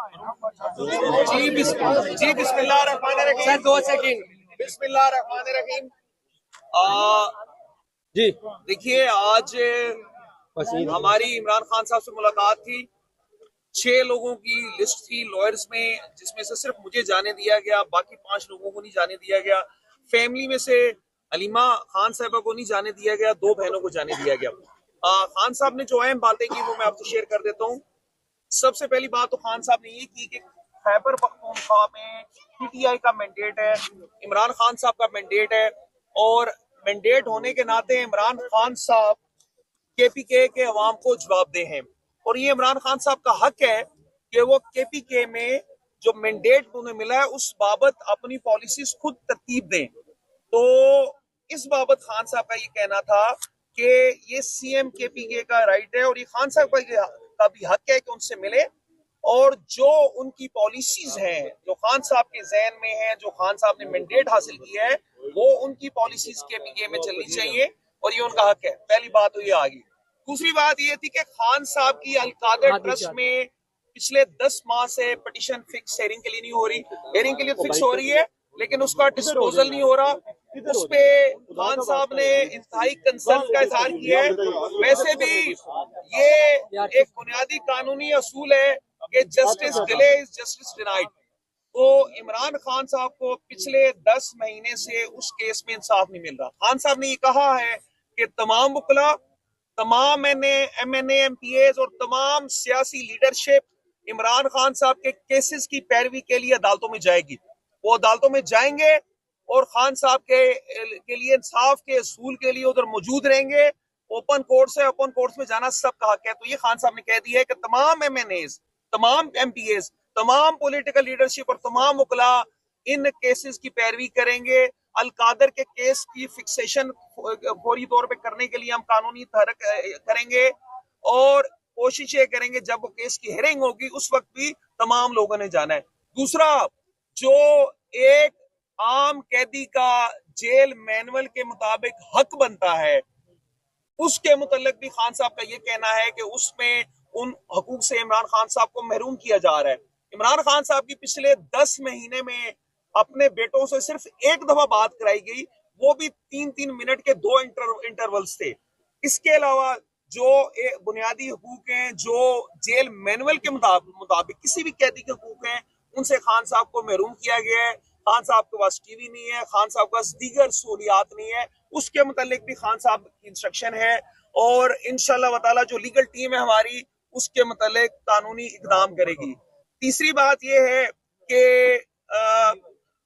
जी बिस्मिल्लाहिर्रहमानिर्रहीम sir, 2 second. बिस्मिल्लाहिर्रहमानिर्रहीम। जी देखिए, आज हमारी इमरान खान साहब से मुलाकात थी। 6 लोगों की लिस्ट थी लॉयर्स में, जिसमें से सिर्फ मुझे जाने दिया गया, बाकी 5 लोगों को नहीं जाने दिया गया। फैमिली में से अलीमा खान साहबा को नहीं जाने दिया गया, 2 बहनों को जाने दिया गया। खान साहब ने जो अहम बातें की वो मैं आपसे शेयर कर देता हूँ। सबसे पहली बात तो खान साहब ने ये की कि खैबर पख्तूनख्वा में पीटीआई का मैंडेट है, इमरान खान साहब का मैंडेट है, और मैंडेट होने के नाते इमरान खान साहब केपीके के अवाम को जवाब दे हैं, और ये इमरान खान साहब का हक है कि वो केपीके में जो मैंडेट उन्हें मिला है उस बाबत अपनी पॉलिसीज खुद तरतीब दें। तो इस बाबत खान साहब का ये कहना था कि ये सीएम केपीके का राइट है, और ये खान साहब का भी हक है कि उनसे मिले, और जो उनकी पॉलिसीज हैं, जो खान साहब के जहन में है, जो खान साहब ने मैंडेट हासिल किया है, वो उनकी पॉलिसीज केपीके में चलनी चाहिए, और ये उनका हक है। पहली बात तो ये आ गई। दूसरी बात ये थी कि खान साहब की अलकादर ट्रस्ट में पिछले 10 माह से पिटीशन फिक्स हेयरिंग के लिए नहीं हो रही, हेयरिंग के लिए फिक्स हो रही है लेकिन उसका डिस्पोजल नहीं हो रहा। उस पे खान साहब ने इंतहाई कंसर्न का इजहार किया है। वैसे भी ये एक बुनियादी कानूनी असूल है कि justice delay is justice denied. तो इमरान खान साहब को पिछले 10 महीने से उस केस में इंसाफ नहीं मिल रहा। खान साहब ने ये कहा है कि तमाम वकला, तमाम एमएनए एमपीएस और तमाम सियासी लीडरशिप इमरान खान साहब के केसेस की पैरवी के लिए अदालतों में जाएगी। वो अदालतों में जाएंगे और खान साहब के लिए इंसाफ के असूल के लिए उधर मौजूद रहेंगे। ओपन कोर्ट है, ओपन कोर्ट में जाना सबका हक है। तो ये खान साहब ने कह दिया है कि तमाम एमएनएस, तमाम एमपीएस, तमाम पॉलिटिकल लीडरशिप और तमाम वकला इन केसेस की पैरवी करेंगे। अलकादर के केस की फिक्सेशन फौरी तौर पे करने के लिए हम कानूनी तहरीक करेंगे, और कोशिश ये करेंगे जब वो केस की हेयरिंग होगी उस वक्त भी तमाम लोगों ने जाना है। दूसरा, जो एक आम कैदी का जेल मैनुअल के मुताबिक हक बनता है, उसके मुतल्लिक भी खान साहब का ये कहना है कि उसमें उन हकूक से इमरान खान साहब को महरूम किया जा रहा है। इमरान खान साहब की पिछले 10 महीने में अपने बेटों से सिर्फ एक दफा बात कराई गई, वो भी 3-3 मिनट के 2 इंटरवल्स थे। इसके अलावा जो बुनियादी हकूक हैं, जो जेल मैनुअल के मुताबिक किसी भी कैदी के हकूक हैं, उनसे खान साहब को महरूम किया गया है। खान साहब के पास टीवी नहीं है, खान साहब के पास दीगर सहूलियात नहीं है, उसके मुतालिक भी खान साहब की इंस्ट्रक्शन है, और इंशाल्लाह ताला जो लीगल टीम है हमारी उसके मुतालिक कानूनी इकदाम करेगी। तीसरी बात यह है कि